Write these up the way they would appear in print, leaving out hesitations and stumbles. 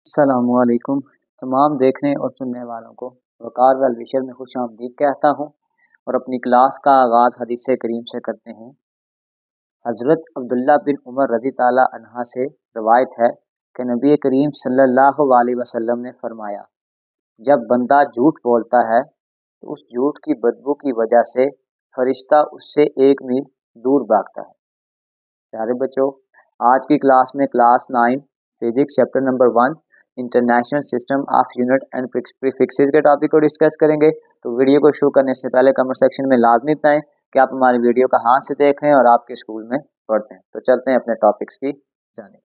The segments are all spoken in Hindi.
अस्सलामुअलैकुम तमाम देखने और सुनने वालों को वक़ार वल विशर में खुश आमदीद कहता हूँ और अपनी क्लास का आगाज़ हदीस करीम से करते हैं। हज़रत अब्दुल्ला बिन उमर रज़ी ताला अन्हा से रवायत है कि नबी करीम सल्लल्लाहु अलैहि वसल्लम ने फरमाया, जब बंदा झूठ बोलता है तो उस झूठ की बदबू की वजह से फरिश्ता उससे 1 मील दूर भागता है। प्यारे बच्चों, आज की क्लास में class 9 physics chapter number 1 international system of unit and prefixes के टॉपिक को डिस्कस करेंगे। तो वीडियो को शुरू करने से पहले कमेंट सेक्शन में लाजमी बताएं कि आप हमारी वीडियो कहाँ से देख रहे हैं और आपके स्कूल में पढ़ते हैं। तो चलते हैं अपने टॉपिक्स की जानिब।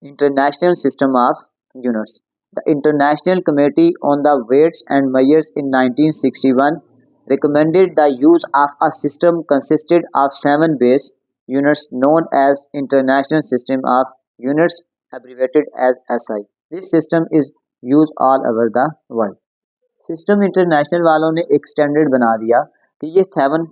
International system of units. The international committee on the weights and measures in 1961 recommended the use of a system consisted of 7 base units known as International System of Units, abbreviated as SI. This system is used all over the world. System international वालों ने एक स्टैंडर्ड बना दिया कि ये 7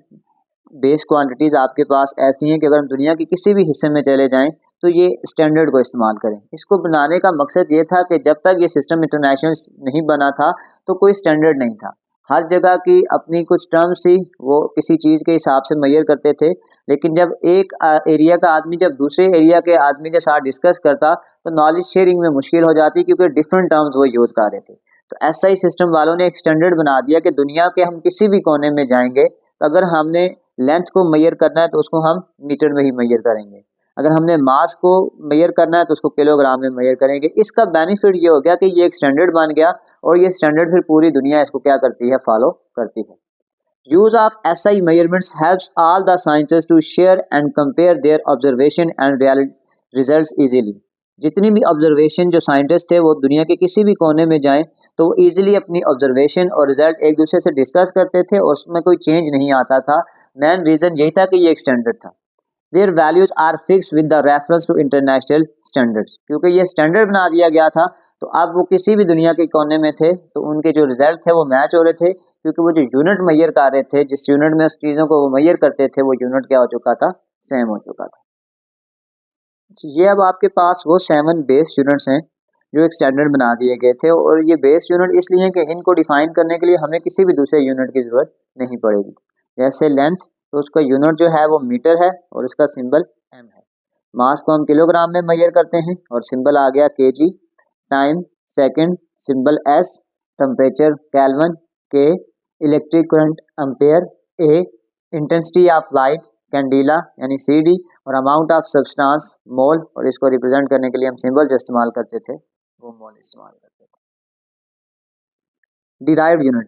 बेस क्वांटिटीज़ आपके पास ऐसी हैं कि अगर हम दुनिया के किसी भी हिस्से में चले जाएं तो ये स्टैंडर्ड को इस्तेमाल करें। इसको बनाने का मकसद ये था कि जब तक ये सिस्टम इंटरनेशनल नहीं बना था तो कोई स्टैंडर्ड नहीं था। हर जगह की अपनी कुछ टर्म्स थी, वो किसी चीज़ के हिसाब से मेजर करते थे। लेकिन जब एक एरिया का आदमी जब दूसरे एरिया के आदमी के साथ डिस्कस करता तो नॉलेज शेयरिंग में मुश्किल हो जाती, क्योंकि डिफरेंट टर्म्स वो यूज़ कर रहे थे। तो SI सिस्टम वालों ने एक स्टैंडर्ड बना दिया कि दुनिया के हम किसी भी कोने में जाएंगे तो अगर हमने लेंथ को मेजर करना है तो उसको हम मीटर में ही मेजर करेंगे, अगर हमने मास को मेजर करना है तो उसको किलोग्राम में मेजर करेंगे। इसका बेनिफिट ये हो गया कि ये एक स्टैंडर्ड बन गया और ये स्टैंडर्ड फिर पूरी दुनिया इसको क्या करती है, फॉलो करती है। Use of SI measurements helps all the scientist to share and compare their observation and results easily. जितनी भी ऑब्जर्वेशन जो साइंटिस्ट थे वो दुनिया के किसी भी कोने में जाएं तो वो ईजिली अपनी ऑब्जर्वेशन और रिजल्ट एक दूसरे से डिस्कस करते थे और उसमें कोई चेंज नहीं आता था। मेन रीज़न यही था कि ये एक स्टैंडर्ड था। Their values are fix with the reference to international standards. क्योंकि ये स्टैंडर्ड बना दिया गया था तो अब वो किसी भी दुनिया के कोने में थे तो उनके जो रिजल्ट थे वो मैच हो रहे थे, क्योंकि वो जो यूनिट मेजर कर रहे थे, जिस यूनिट में उस चीज़ों को वो मेजर करते थे, वो यूनिट क्या हो चुका था, सेम हो चुका था। ये अब आपके पास वो 7 बेस यूनिट्स हैं जो एक स्टैंडर्ड बना दिए गए थे। और ये बेस यूनिट इसलिए हैं कि इनको डिफाइन करने के लिए हमें किसी भी दूसरे यूनिट की ज़रूरत नहीं पड़ेगी। जैसे लेंथ, तो उसका यूनिट जो है वो मीटर है और इसका सिंबल m है। मास को हम किलोग्राम में मेजर करते हैं और सिंबल आ गया kg। Time second, symbol s। Temperature kelvin, k। Electric current ampere, a। Intensity of light candela यानी CD। और अमाउंट ऑफ सब्सटेंस मोल, और इसको रिप्रेजेंट करने के लिए हम सिंबल जो इस्तेमाल करते थे वो मोल इस्तेमाल करते थे। Derived unit.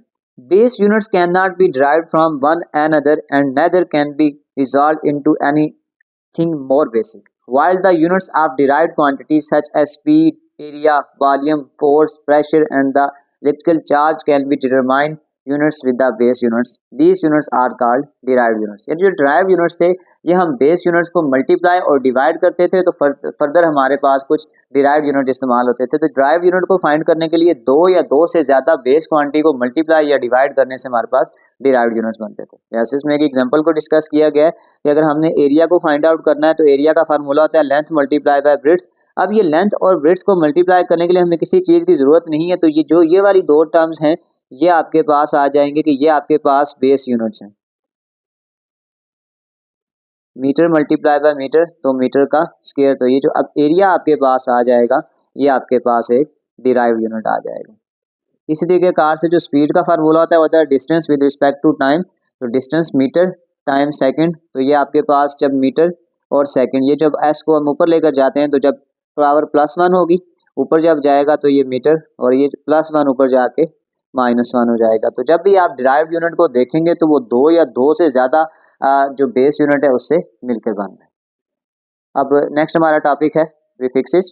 Base units cannot be derived from one another and neither can be resolved into anything more basic. While the units of derived quantities such as speed, area, volume, force, pressure and the electrical charge can be determined units with the base units, these units are called derived units. यानी जो derived units थे ये हम बेस यूनिट्स को मल्टीप्लाई और डिवाइड करते थे तो फर्दर हमारे पास कुछ डिराइव्ड यूनिट इस्तेमाल होते थे। तो डिराइव्ड यूनिट को फाइंड करने के लिए 2 या 2 से ज़्यादा बेस क्वांटिटी को मल्टीप्लाई या डिवाइड करने से हमारे पास डिराइव्ड यूनिट्स बनते थे। जैसे इसमें एक एग्जांपल को डिस्कस किया गया है कि अगर हमने एरिया को फाइंड आउट करना है तो एरिया का फार्मूला होता है लेंथ मल्टीप्लाई बाय ब्रेड्थ। अब ये लेंथ और ब्रेड्थ को मल्टीप्लाई करने के लिए हमें किसी चीज़ की ज़रूरत नहीं है, तो ये वाली 2 टर्म्स हैं ये आपके पास आ जाएंगे कि ये आपके पास बेस यूनिट्स हैं। मीटर मल्टीप्लाई बाय मीटर तो मीटर का स्क्वायर, तो ये जो अब एरिया आपके पास आ जाएगा ये आपके पास एक डिराइव्ड यूनिट आ जाएगा। इसी तरीके कार से जो स्पीड का फार्मूला होता है वो होता है distance with respect to time, तो डिस्टेंस मीटर, टाइम सेकंड, तो ये आपके पास जब मीटर और सेकंड, ये जब s को हम ऊपर लेकर जाते हैं तो जब पावर +1 होगी ऊपर जब जाएगा तो ये मीटर, और ये +1 ऊपर जाके -1 हो जाएगा। तो जब भी आप डिराइव्ड यूनिट को देखेंगे तो वो 2 या 2 से ज़्यादा जो बेस यूनिट है उससे मिलकर बन रहा है। अब नेक्स्ट हमारा टॉपिक है prefixes.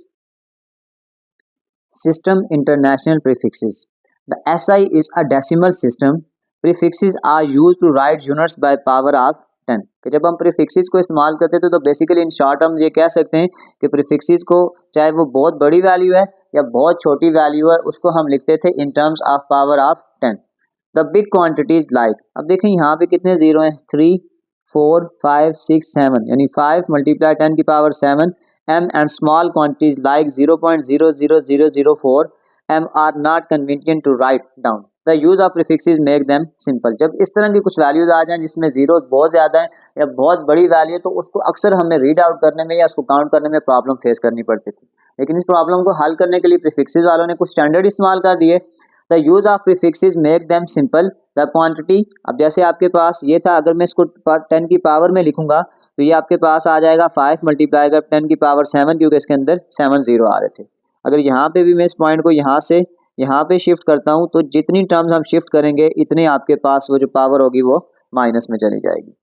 System international prefixes. The SI is a decimal system. Prefixes are used to write units by power of 10. कि जब हम प्रीफिक्सेस को इस्तेमाल करते थे तो बेसिकली इन शॉर्ट हम ये कह सकते हैं कि प्रीफिक्सेस को चाहे वो बहुत बड़ी वैल्यू है या बहुत छोटी वैल्यू है उसको हम लिखते थे in terms of power of 10। The big quantities like, अब देखें यहाँ पे कितने जीरो हैं, 3 4 5 6 7, यानी 5 × 10⁻⁷ m and small quantities like 0.00004 m are not convenient to write down. The use of prefixes make them simple. जब इस तरह की कुछ वैल्यूज आ जाएं जिसमें जीरो बहुत ज़्यादा है या बहुत बड़ी वैल्यू है, तो उसको अक्सर हमें रीड आउट करने में या उसको काउंट करने में प्रॉब्लम फेस करनी पड़ती थी। लेकिन इस प्रॉब्लम को हल करने के लिए प्रीफिक्सेस वालों ने कुछ स्टैंडर्ड इस्तेमाल कर दिए। The use of prefixes make them simple. The quantity, अब जैसे आपके पास ये था, अगर मैं इसको 10 की पावर में लिखूंगा तो ये आपके पास आ जाएगा 5 मल्टीप्लाई कर 10 की पावर 7, क्योंकि इसके अंदर 7 जीरो आ रहे थे। अगर यहाँ पे भी मैं इस पॉइंट को यहाँ से यहाँ पे शिफ्ट करता हूँ तो जितनी टर्म्स हम शिफ्ट करेंगे इतने आपके पास वो जो पावर होगी वो माइनस में चली जाएगी।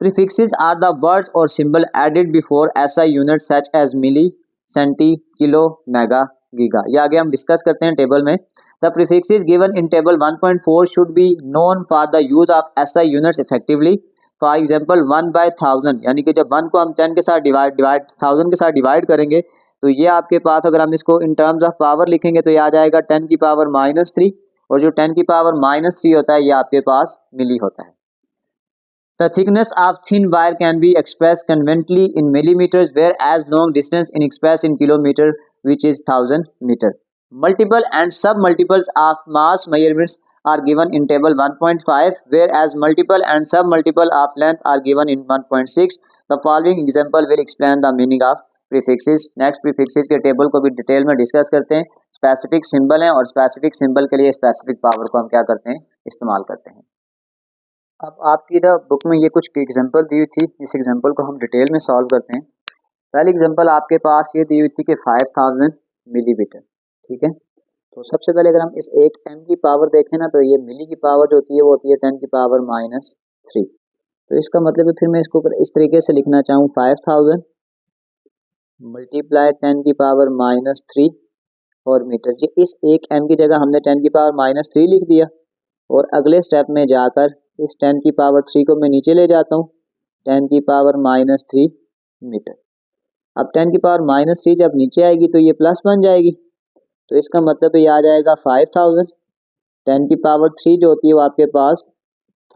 Prefixes are the words or symbol added before SI units such as milli, centi, kilo, mega, giga. ये आगे हम डिस्कस करते हैं टेबल में। The prefixes given in table 1.4 should be known for the use of SI units effectively. For example 1/1000, यानी कि जब 1 को हम 10 के साथ डिवाइड 1000 के साथ डिवाइड करेंगे तो ये आपके पास, अगर हम इसको इन टर्म्स ऑफ पावर लिखेंगे तो ये आ जाएगा 10 की पावर -3, और जो 10 की पावर -3 होता है ये आपके पास मिली होता है। The thickness of thin wire can be expressed conveniently in millimeters, whereas long distance is expressed in kilometer, which is 1000 meter. Multiple and sub-multiples of mass measurements are given in table 1.5, whereas multiple and sub-multiple of length are given in 1.6. The following example will explain the meaning of prefixes. Next prefixes के टेबल को भी डिटेल में डिस्कस करते हैं। स्पेसिफिक सिंबल हैं और स्पेसिफिक सिंबल के लिए स्पेसिफिक पावर को हम क्या करते हैं, इस्तेमाल करते हैं। अब आपकी ना बुक में ये कुछ एग्जांपल दी हुई थी, इस एग्जांपल को हम डिटेल में सॉल्व करते हैं। पहली एग्जांपल आपके पास ये दी हुई थी कि 5000 मिलीमीटर, ठीक है। तो सबसे पहले अगर हम इस एक m की पावर देखें ना तो ये मिली की पावर जो होती है वो होती है 10 की पावर -3। तो इसका मतलब है, फिर मैं इसको इस तरीके से लिखना चाहूँ 5000 मल्टीप्लाई 10 की पावर -3 और मीटर। ये इस एक m की जगह हमने 10 की पावर -3 लिख दिया, और अगले स्टेप में जाकर इस 10 की पावर 3 को मैं नीचे ले जाता हूँ, 10 की पावर -3 मीटर। अब 10 की पावर -3 जब नीचे आएगी तो ये प्लस बन जाएगी, तो इसका मतलब ये आ जाएगा 5000, 10 की पावर 3 जो होती है वो आपके पास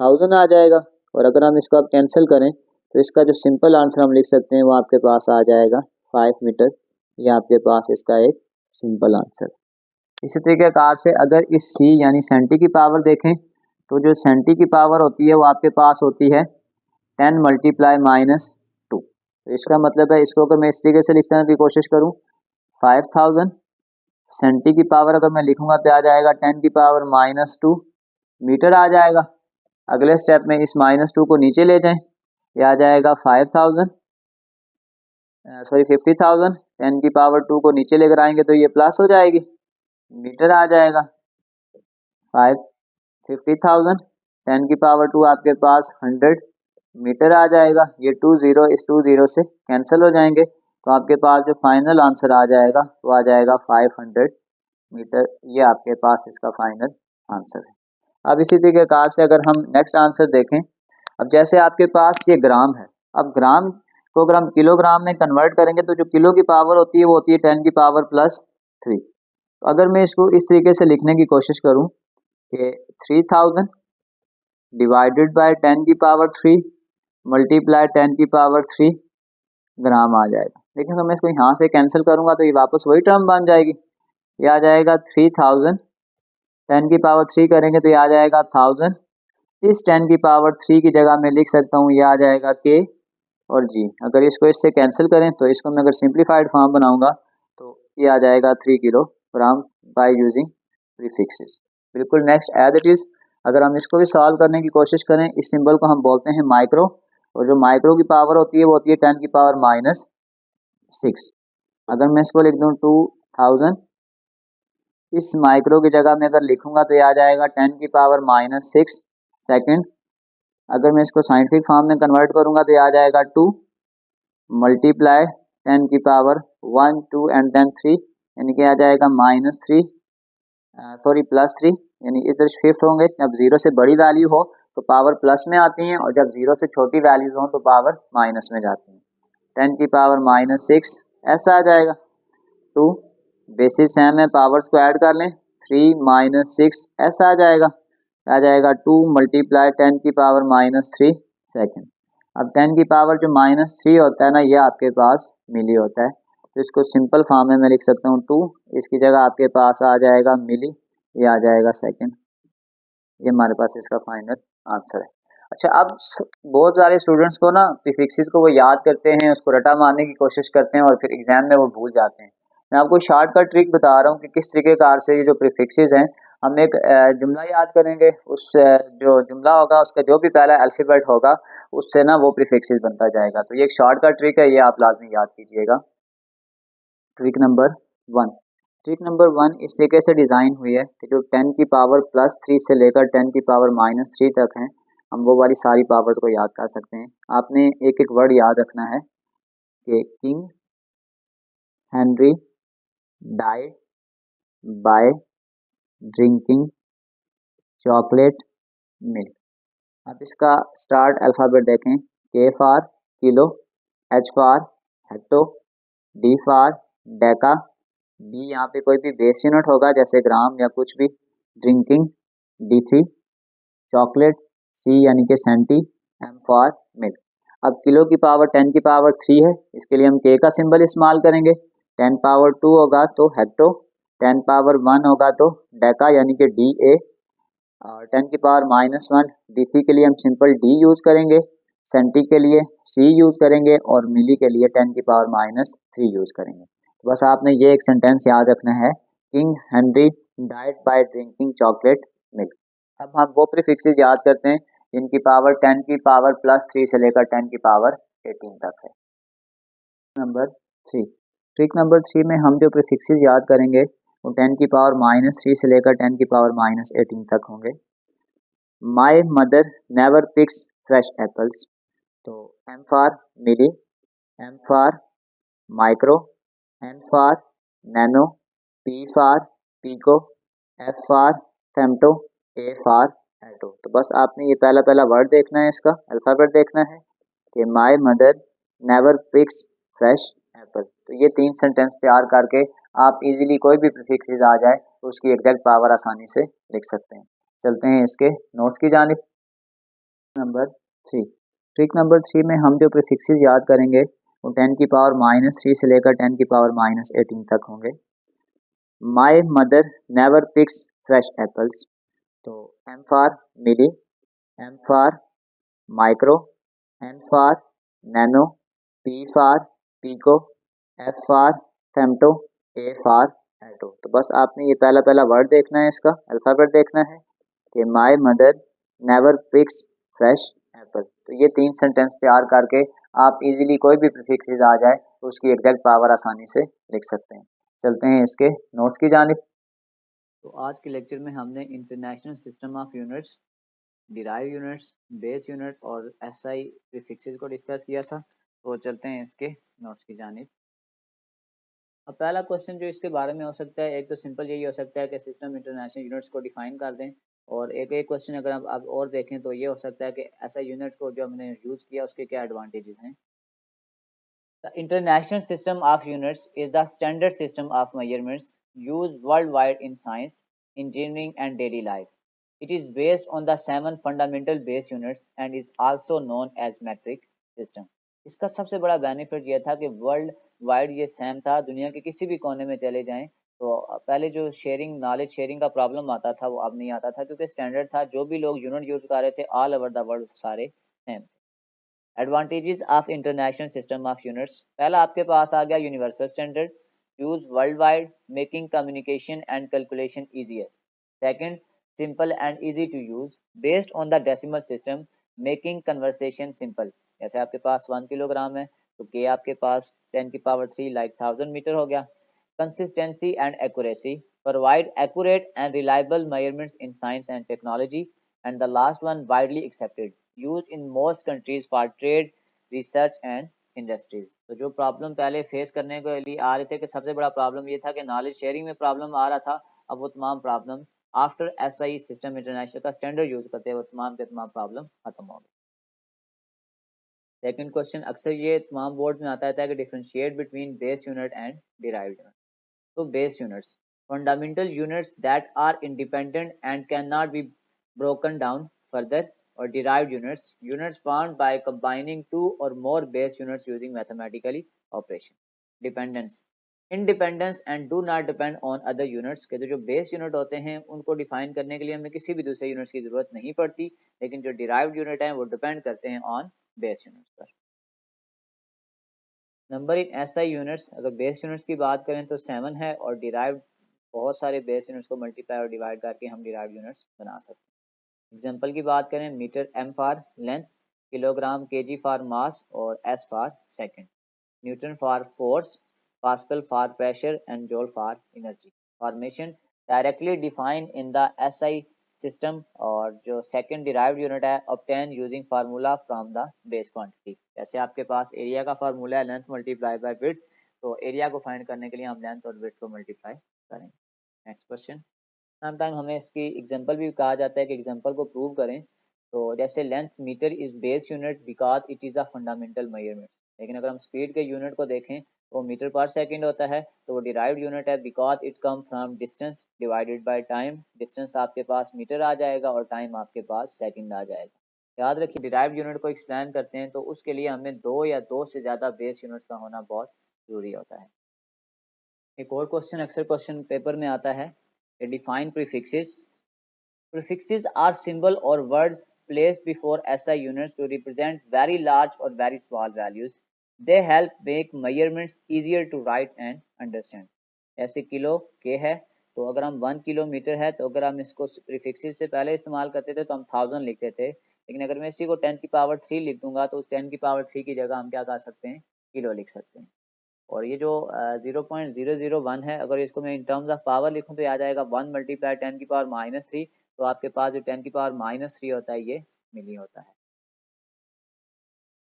1000 आ जाएगा। और अगर हम इसको अब कैंसिल करें तो इसका जो सिंपल आंसर हम लिख सकते हैं वो आपके पास आ जाएगा 5 मीटर। ये आपके पास इसका एक सिंपल आंसर। इसी तरीके कार से अगर इस c यानी सेंटी की पावर देखें तो जो सेंटी की पावर होती है वो आपके पास होती है 10 मल्टीप्लाई -2। तो इसका मतलब है, इसको अगर मैं इस तरीके से लिखने की कोशिश करूं 5000 सेंटी की पावर अगर मैं लिखूंगा तो आ जाएगा 10 की पावर -2 मीटर आ जाएगा। अगले स्टेप में इस -2 को नीचे ले जाएं, ये आ जाएगा 5000 10 की पावर 2 को नीचे लेकर आएंगे तो ये प्लस हो जाएगी, मीटर आ जाएगा। 50,000 10 की पावर 2 आपके पास 100 मीटर आ जाएगा। ये 2 0 इस 2 0 से कैंसिल हो जाएंगे, तो आपके पास जो फाइनल आंसर आ जाएगा वो आ जाएगा 500 मीटर। ये आपके पास इसका फाइनल आंसर है। अब इसी तरीके से अगर हम नेक्स्ट आंसर देखें, अब जैसे आपके पास ये ग्राम है, अब ग्राम को अगर हम किलोग्राम में कन्वर्ट करेंगे तो जो किलो की पावर होती है वो होती है 10 की पावर +3। तो अगर मैं इसको इस तरीके से लिखने की कोशिश करूं कि 3000 डिवाइडेड बाय 10 की पावर 3 मल्टीप्लाई 10 की पावर 3 ग्राम आ जाएगा। लेकिन अगर मैं इसको यहाँ से कैंसिल करूँगा तो ये वापस वही टर्म बन जाएगी, ये आ जाएगा 3000 10 की पावर 3 करेंगे तो ये आ जाएगा 1000। इस 10 की पावर 3 की जगह मैं लिख सकता हूँ ये आ जाएगा k और g। अगर इसको इससे कैंसिल करें तो इसको मैं अगर सिंप्लीफाइड फॉर्म बनाऊंगा तो ये आ जाएगा 3 किलोग्राम बाय यूजिंग प्रीफिक्सेस। बिल्कुल नेक्स्ट एज इट इज़ अगर हम इसको भी सॉल्व करने की कोशिश करें, इस सिंबल को हम बोलते हैं माइक्रो, और जो माइक्रो की पावर होती है वो होती है 10 की पावर -6। अगर मैं इसको लिख दूँ 2000, इस माइक्रो की जगह में अगर लिखूंगा तो ये आ जाएगा 10 की पावर -6 सेकेंड। अगर मैं इसको साइंटिफिक फॉर्म में कन्वर्ट करूंगा तो ये आ जाएगा 2 मल्टीप्लाई 10 की पावर 1 2 एंड देन 3, यानी कि आ जाएगा +3, यानी इधर शिफ्ट होंगे। जब 0 से बड़ी वैल्यू हो तो पावर प्लस में आती हैं, और जब 0 से छोटी वैल्यूज हो तो पावर माइनस में जाती हैं। 10 की पावर -6 ऐसा आ जाएगा। 2 बेसिस सेम है, पावर्स को ऐड कर लें, 3 -6 ऐसा आ जाएगा 2 मल्टीप्लाई 10 की पावर -3 सेकेंड। अब 10 की पावर जो -3 होता है ना, ये आपके पास मिली होता है। तो इसको सिंपल फॉर्म में मैं लिख सकता हूँ 2, इसकी जगह आपके पास आ जाएगा मिली, ये आ जाएगा सेकेंड। ये हमारे पास इसका फाइनल आंसर है। अच्छा, अब बहुत सारे स्टूडेंट्स को ना प्रीफिक्सेस को वो याद करते हैं, उसको रटा मारने की कोशिश करते हैं और फिर एग्जाम में वो भूल जाते हैं। मैं आपको शॉर्टकट ट्रिक बता रहा हूँ कि किस तरीके कार से ये जो प्रीफिक्सेस हैं, हम एक जुमला याद करेंगे, उस जो जुमला होगा उसका जो भी पहला अल्फ़ाबेट होगा उससे ना वो प्रीफिक्सेस बनता जाएगा। तो ये एक शॉर्टकट ट्रिक है, ये आप लाजमी याद कीजिएगा। Trick number 1। ट्रिक नंबर 1 इस तरीके से डिज़ाइन हुई है कि जो 10 की पावर +3 से लेकर 10 की पावर -3 तक हैं, हम वो वाली सारी पावर्स को याद कर सकते हैं। आपने एक एक वर्ड याद रखना है कि King Henry died by drinking chocolate milk. अब इसका स्टार्ट अल्फ़ाबेट देखें, K for kilo, H for hecto, D for deca, B यहाँ पे कोई भी बेस यूनिट होगा जैसे ग्राम या कुछ भी, ड्रिंकिंग डीसी, चॉकलेट सी यानी कि सेंटी, एम फॉर मिल्क। अब किलो की पावर 10 की पावर 3 है, इसके लिए हम के का सिंबल इस्तेमाल करेंगे। 10 पावर 2 होगा तो हेक्टो, 10 पावर 1 होगा तो डेका यानी कि डी ए, और 10 की पावर -1 डीसी के लिए हम सिंपल डी यूज़ करेंगे, सेंटी के लिए सी यूज़ करेंगे और मिली के लिए 10 की पावर -3 यूज़ करेंगे। तो बस आपने ये एक सेंटेंस याद रखना है, king Henry died by drinking chocolate milk. अब हम वो प्रीफिक्सेस याद करते हैं जिनकी पावर 10 की पावर +3 से लेकर 10 की पावर 18 तक है। नंबर 3। ट्रिक नंबर 3 में हम जो प्रीफिक्सेस याद करेंगे वो 10 की पावर -3 से लेकर 10 की पावर -18 तक होंगे। My mother never picks fresh apples, तो M for milli, M for micro, N for nano, P for pico, F for femto, A for atto. तो बस आपने ये पहला पहला वर्ड देखना है, इसका अल्फ़ाबेट देखना है कि my mother never picks fresh apple. तो ये 3 सेंटेंस तैयार करके आप इजीली कोई भी प्रीफिक्सेस आ जाए तो उसकी एग्जैक्ट पावर आसानी से लिख सकते हैं। चलते हैं इसके नोट्स की जानिब। नंबर 3। ट्रिक नंबर 3 में हम जो प्रीफिक्सेस याद करेंगे वो 10 की पावर -3 से लेकर 10 की पावर -18 तक होंगे। My mother never picks fresh apples, तो M for milli, M for micro, N for nano, P for pico, F for femto, A for atto. तो बस आपने ये पहला पहला वर्ड देखना है, इसका अल्फ़ाबेट देखना है कि my mother never picks fresh apple. तो ये 3 सेंटेंस तैयार करके आप इजीली कोई भी प्रीफिक्सेस आ जाए तो उसकी एग्जैक्ट पावर आसानी से लिख सकते हैं। चलते हैं इसके नोट्स की जानिब। तो आज के लेक्चर में हमने international system of units, derive units, base unit और एसआई प्रीफिक्सेस को डिस्कस किया था। तो चलते हैं इसके नोट्स की जानिब। अब पहला क्वेश्चन जो इसके बारे में हो सकता है, एक तो सिंपल यही हो सकता है कि सिस्टम इंटरनेशनल यूनिट्स को डिफाइन कर दें, और एक क्वेश्चन अगर आप और देखें तो ये हो सकता है कि ऐसा यूनिट को जो हमने यूज़ किया उसके क्या एडवांटेजेस हैं। The International System of Units is the standard system of measurements used worldwide in science, engineering, and daily life. It is based on the 7 fundamental base units and is also known as metric system. इसका सबसे बड़ा बेनिफिट यह था कि वर्ल्ड वाइड ये सेम था, दुनिया के किसी भी कोने में चले जाएं तो पहले जो शेयरिंग नॉलेज शेयरिंग का प्रॉब्लम आता था वो अब नहीं आता था, क्योंकि स्टैंडर्ड था, जो भी लोग यूनिट यूज कर रहे थे ऑल ओवर द वर्ल्ड सारे same. Advantages of international system of units, पहला आपके पास आ गया universal standard use world wide making communication and calculation easier. Second, simple and easy to use based on the decimal system making conversation simple. जैसे आपके पास 1 किलोग्राम है तो के आपके पास 10 की पावर 3 लाइक 1000 मीटर हो गया। Consistency and accuracy, provide accurate and reliable measurements in science and technology. And the last one, widely accepted use in most countries for trade research and industries. तो जो प्रॉब्लम पहले फेस करने के लिए आ रहे थे कि सबसे बड़ा प्रॉब्लम ये था कि नॉलेज शेयरिंग में प्रॉब्लम आ रहा था, अब वो तमाम problem after SI system international का स्टैंडर्ड यूज करते हैं वो तमाम के तमाम प्रॉब्लम खत्म हो गए। सेकंड क्वेश्चन अक्सर ये तमाम बोर्ड में आता है कि differentiate between base unit and derived unit. तो base units, fundamental units that are independent and can not be broken down further. और derived units, units formed by combining two or more base units using mathematical operation. Dependence, independence and do not depend on other units के जो बेस यूनिट होते हैं उनको डिफाइन करने के लिए हमें किसी भी दूसरे यूनिट्स की ज़रूरत नहीं पड़ती, लेकिन जो डिराइव्ड यूनिट हैं वो डिपेंड करते हैं ऑन बेस यूनिट्स पर। नंबर इन एसआई यूनिट्स, अगर बेस यूनिट्स की बात करें तो 7 है और डिराइव्ड बहुत सारे बेस यूनिट्स को मल्टीप्लाई और डिवाइड करके हम डिराइव्ड यूनिट्स बना सकते हैं। एग्जांपल की बात करें, metre M for length, kilogram KG for mass और S for second, newton for force, pascal for pressure and joule for energy. Formation directly defined in the SI system, और जो सेकंड डिराइव्ड यूनिट है obtain using formula from the base quantity. जैसे आपके पास एरिया का फार्मूला है लेंथ मल्टीप्लाई बाय विड्थ, तो एरिया को फाइंड करने के लिए हम लेंथ और विड्थ को मल्टीप्लाई करेंगे। नेक्स्ट क्वेश्चन, समटाइम हमें इसकी एग्जांपल भी कहा जाता है कि एग्जांपल को प्रूव करें। तो जैसे length metre is base unit because it is a fundamental measurement, लेकिन अगर हम स्पीड के यूनिट को देखें तो मीटर पर सेकंड होता है, तो वो डिराइव्ड यूनिट है because it come from distance divided by time. Distance आपके पास मीटर आ जाएगा और टाइम आपके पास सेकंड आ जाएगा। याद रखिए, डिराइव्ड यूनिट को एक्सप्लेन करते हैं तो उसके लिए हमें दो या दो से ज़्यादा बेस यूनिट्स का होना बहुत ज़रूरी होता है। एक और क्वेश्चन अक्सर क्वेश्चन पेपर में आता है, define prefixes. Prefixes are symbol or words placed before SI units to represent very large or very small values. They help make measurements easier to write and understand. ऐसे किलो के है, तो अगर हम 1 किलोमीटर है तो अगर हम इसको प्रीफिक्सेस से पहले इस्तेमाल करते थे तो हम 1000 लिखते थे, लेकिन अगर मैं इसी को 10 की पावर 3 लिख दूंगा तो उस 10 की पावर 3 की जगह हम क्या कर सकते हैं, किलो लिख सकते हैं। और ये जो 0.001 है, अगर इसको मैं इन टर्म्स ऑफ पावर लिखूं तो आ जाएगा 1 मल्टीप्लाई 10 की पावर -3, तो आपके पास जो 10 की पावर -3 होता है ये मिली होता है।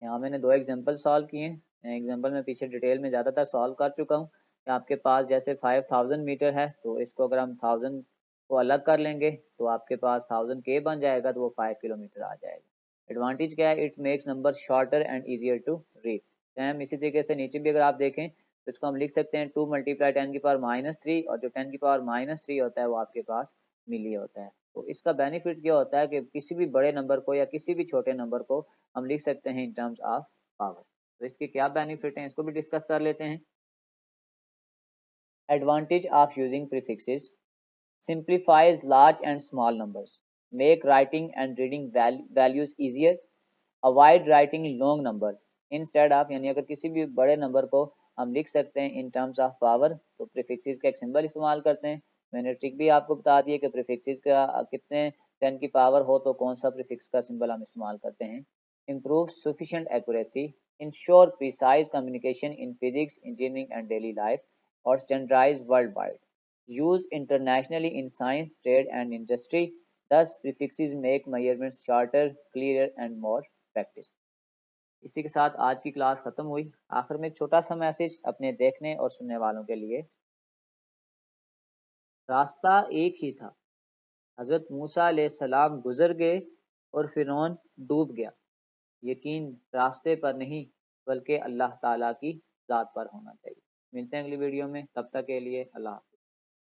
यहाँ मैंने दो एग्जांपल सॉल्व किए हैं, एग्जांपल मैं पीछे डिटेल में ज़्यादातर सॉल्व कर चुका हूँ। आपके पास जैसे 5000 मीटर है, तो इसको अगर हम 1000 को अलग कर लेंगे तो आपके पास 1000 के बन जाएगा, तो वो 5 किलोमीटर आ जाएगा। एडवांटेज क्या है, it makes number shorter and easier to read. Same इसी तरीके से नीचे भी अगर आप देखें तो इसको हम लिख सकते हैं 2 मल्टीप्लाई 10 की पावर -3, और जो 10 की पावर-3 होता है वो आपके पास मिली होता है। तो इसका बेनिफिट क्या होता है कि किसी भी बड़े नंबर को या किसी भी छोटे नंबर को हम लिख सकते हैं इन टर्म्स ऑफ पावर। तो इसके क्या बेनिफिट हैं इसको भी डिस्कस कर लेते हैं। Advantage of using prefixes: simplifies large and small numbers, make writing and reading values easier, avoid writing long numbers instead of, यानी अगर किसी भी बड़े नंबर को हम लिख सकते हैं इन टर्म्स ऑफ पावर तो प्रीफिक्सेस का एक सिंबल इस्तेमाल करते हैं। मैंने ट्रिक भी आपको बता दी है कि प्रीफिक्सेस का कितने 10 की पावर हो तो कौन सा प्रीफिक्स का सिंबल हम इस्तेमाल करते हैं। Improve sufficient accuracy, ensure precise communication in physics, engineering and daily life, और standardise world wide, used internationally in science, trade, and industry. Thus, prefixes make measurements shorter, clearer, and more practice. इसी के साथ आज की क्लास खत्म हुई। आखिर में एक छोटा सा मैसेज अपने देखने और सुनने वालों के लिए। रास्ता एक ही था, हजरत मूसा अलैहिस्सलाम गुजर गए और फिरौन डूब गया। यकीन रास्ते पर नहीं बल्कि अल्लाह ताला की ज़ात पर होना चाहिए। मिलते हैं अगली वीडियो में, तब तक के लिए अल्लाह।